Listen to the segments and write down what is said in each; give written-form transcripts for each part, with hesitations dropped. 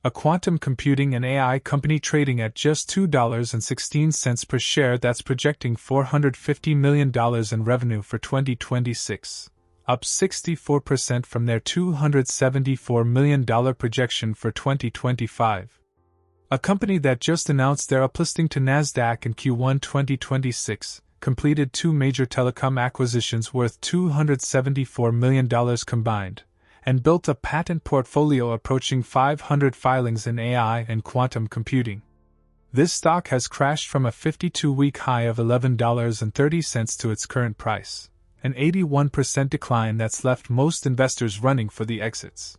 a quantum computing and AI company trading at just $2.16 per share that's projecting $450 million in revenue for 2026, up 64% from their $274 million projection for 2025. A company that just announced their uplisting to NASDAQ in Q1 2026, completed 2 major telecom acquisitions worth $274 million combined, and built a patent portfolio approaching 500 filings in AI and quantum computing. This stock has crashed from a 52-week high of $11.30 to its current price, an 81% decline that's left most investors running for the exits.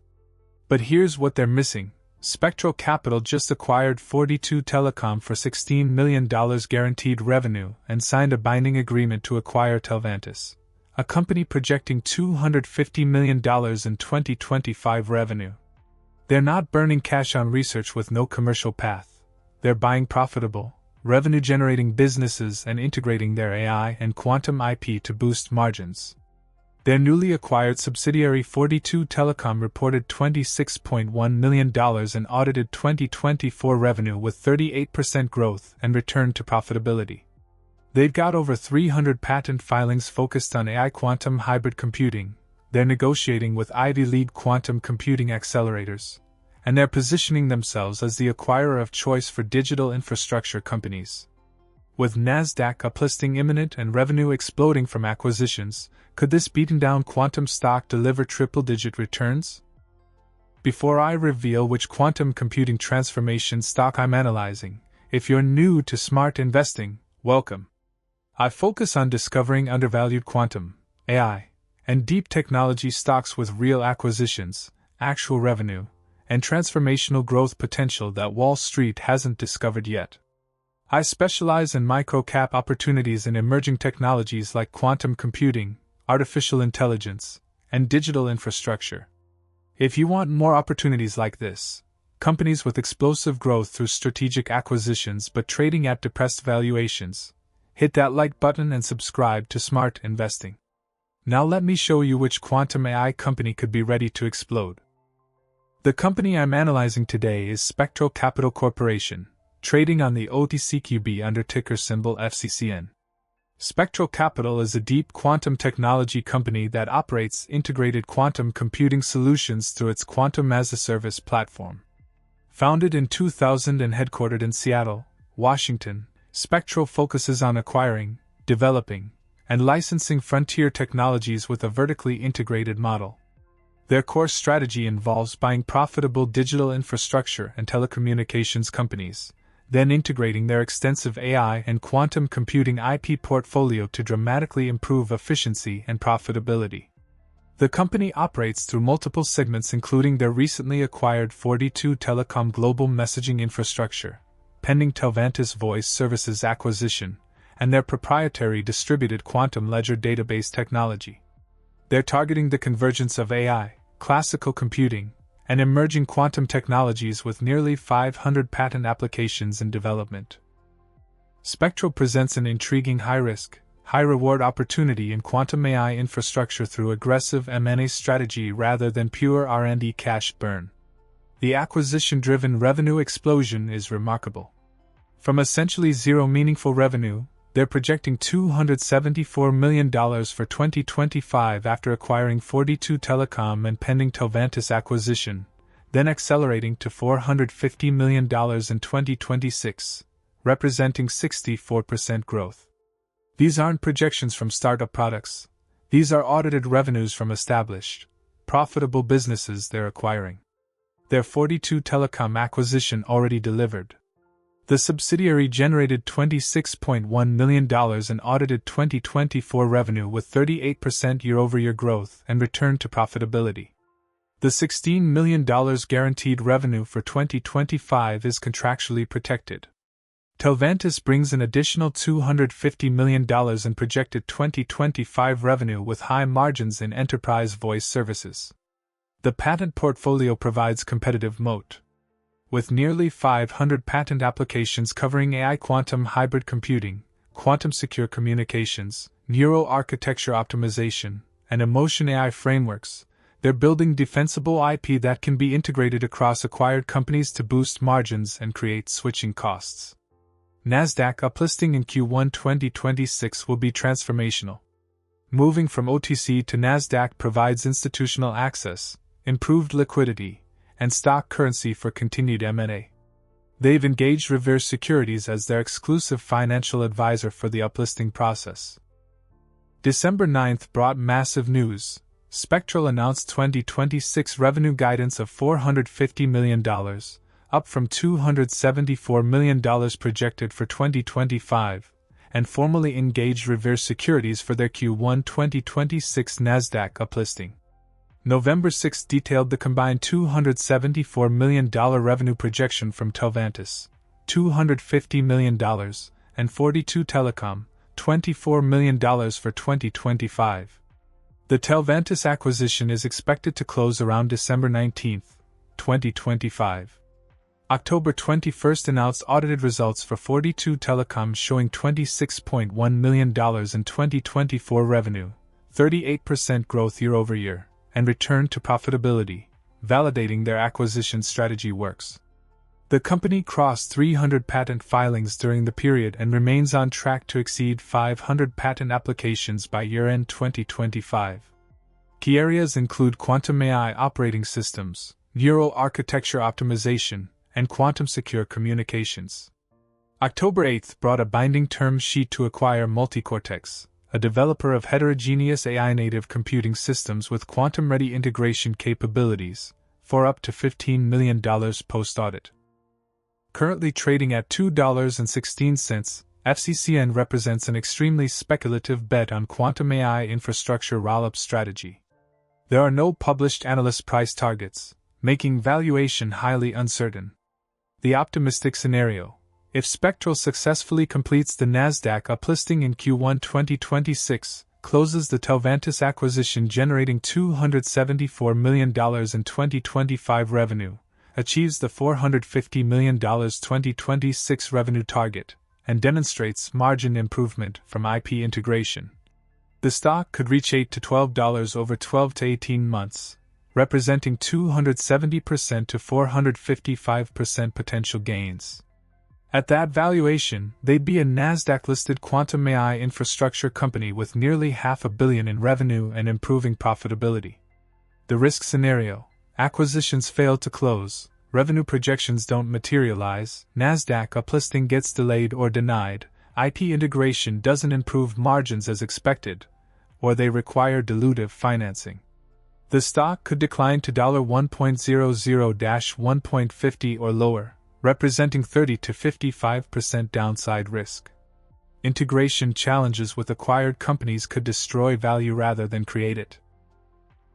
But here's what they're missing. Spectral Capital just acquired 42 Telecom for $16 million guaranteed revenue and signed a binding agreement to acquire Telvantis, a company projecting $250 million in 2025 revenue. They're not burning cash on research with no commercial path. They're buying profitable, revenue-generating businesses and integrating their AI and quantum IP to boost margins. Their newly acquired subsidiary 42 Telecom reported $26.1 million in audited 2024 revenue with 38% growth and returned to profitability. They've got over 300 patent filings focused on AI quantum hybrid computing. They're negotiating with Ivy League quantum computing accelerators, and they're positioning themselves as the acquirer of choice for digital infrastructure companies. With NASDAQ uplisting imminent and revenue exploding from acquisitions, could this beaten-down quantum stock deliver triple-digit returns? Before I reveal which quantum computing transformation stock I'm analyzing, if you're new to smart investing, welcome. I focus on discovering undervalued quantum, AI, and deep technology stocks with real acquisitions, actual revenue, and transformational growth potential that Wall Street hasn't discovered yet. I specialize in micro-cap opportunities in emerging technologies like quantum computing, artificial intelligence, and digital infrastructure. If you want more opportunities like this, companies with explosive growth through strategic acquisitions but trading at depressed valuations, hit that like button and subscribe to Smart Investing. Now let me show you which quantum AI company could be ready to explode. The company I'm analyzing today is Spectral Capital Corporation, trading on the OTCQB under ticker symbol FCCN. Spectral Capital is a deep quantum technology company that operates integrated quantum computing solutions through its Quantum-as-a-Service platform. Founded in 2000 and headquartered in Seattle, Washington, Spectral focuses on acquiring, developing, and licensing frontier technologies with a vertically integrated model. Their core strategy involves buying profitable digital infrastructure and telecommunications companies, then integrating their extensive AI and quantum computing IP portfolio to dramatically improve efficiency and profitability. The company operates through multiple segments including their recently acquired 42 Telecom global messaging infrastructure, pending Telvantis voice services acquisition, and their proprietary distributed quantum ledger database technology. They're targeting the convergence of AI, classical computing, and emerging quantum technologies with nearly 500 patent applications in development. Spectral presents an intriguing high-risk, high-reward opportunity in quantum AI infrastructure through aggressive M&A strategy rather than pure R&D cash burn. The acquisition-driven revenue explosion is remarkable. From essentially zero meaningful revenue, they're projecting $274 million for 2025 after acquiring 42 Telecom and pending Telvantis acquisition, then accelerating to $450 million in 2026, representing 64% growth. These aren't projections from startup products. These are audited revenues from established, profitable businesses they're acquiring. Their 42 Telecom acquisition already delivered. The subsidiary generated $26.1 million in audited 2024 revenue with 38% year-over-year growth and returned to profitability. The $16 million guaranteed revenue for 2025 is contractually protected. Telvantis brings an additional $250 million in projected 2025 revenue with high margins in enterprise voice services. The patent portfolio provides competitive moat. With nearly 500 patent applications covering AI quantum hybrid computing, quantum-secure communications, neural architecture optimization, and emotion AI frameworks, They're building defensible IP that can be integrated across acquired companies to boost margins and create switching costs. NASDAQ uplisting in Q1 2026 will be transformational. Moving from OTC to NASDAQ provides institutional access, improved liquidity, and stock currency for continued M&A. They've engaged Revere Securities as their exclusive financial advisor for the uplisting process. December 9th brought massive news. Spectral announced 2026 revenue guidance of $450 million, up from $274 million projected for 2025, and formally engaged Revere Securities for their Q1 2026 NASDAQ uplisting. November 6 detailed the combined $274 million revenue projection from Telvantis, $250 million, and 42 Telecom, $24 million for 2025. The Telvantis acquisition is expected to close around December 19, 2025. October 21st announced audited results for 42 Telecom showing $26.1 million in 2024 revenue, 38% growth year-over-year, and return to profitability, validating their acquisition strategy works. The company crossed 300 patent filings during the period and remains on track to exceed 500 patent applications by year-end 2025. Key areas include quantum AI operating systems, neural architecture optimization, and quantum-secure communications. October 8th brought a binding term sheet to acquire Multicortex, a developer of heterogeneous AI-native computing systems with quantum-ready integration capabilities, for up to $15 million post-audit. Currently trading at $2.16, FCCN represents an extremely speculative bet on quantum AI infrastructure roll-up strategy. There are no published analyst price targets, making valuation highly uncertain. The optimistic scenario: if Spectral successfully completes the NASDAQ uplisting in Q1 2026, closes the Telvantis acquisition generating $274 million in 2025 revenue, achieves the $450 million 2026 revenue target, and demonstrates margin improvement from IP integration, the stock could reach $8 to $12 over 12 to 18 months, representing 270% to 455% potential gains. At that valuation, they'd be a NASDAQ-listed quantum AI infrastructure company with nearly $500 million in revenue and improving profitability. The risk scenario: acquisitions fail to close, revenue projections don't materialize, NASDAQ uplisting gets delayed or denied, IP integration doesn't improve margins as expected, or they require dilutive financing. The stock could decline to $1.00-1.50 or lower, representing 30 to 55% downside risk. Integration challenges with acquired companies could destroy value rather than create it.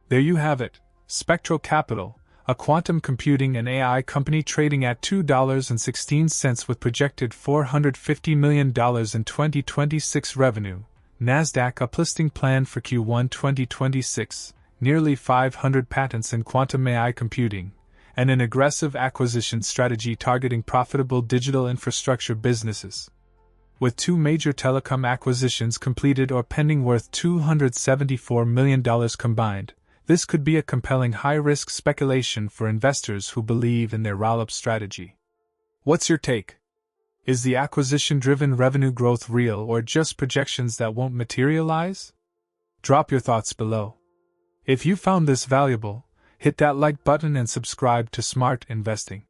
There you have it, Spectral Capital, a quantum computing and AI company trading at $2.16 with projected $450 million in 2026 revenue, NASDAQ uplisting plan for Q1 2026, nearly 500 patents in quantum AI computing, and an aggressive acquisition strategy targeting profitable digital infrastructure businesses. With two major telecom acquisitions completed or pending worth $274 million combined, this could be a compelling high-risk speculation for investors who believe in their roll-up strategy. What's your take? Is the acquisition-driven revenue growth real or just projections that won't materialize? Drop your thoughts below. If you found this valuable, hit that like button and subscribe to Smart Investing.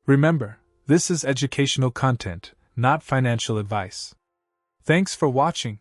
Remember, this is educational content, not financial advice. Thanks for watching.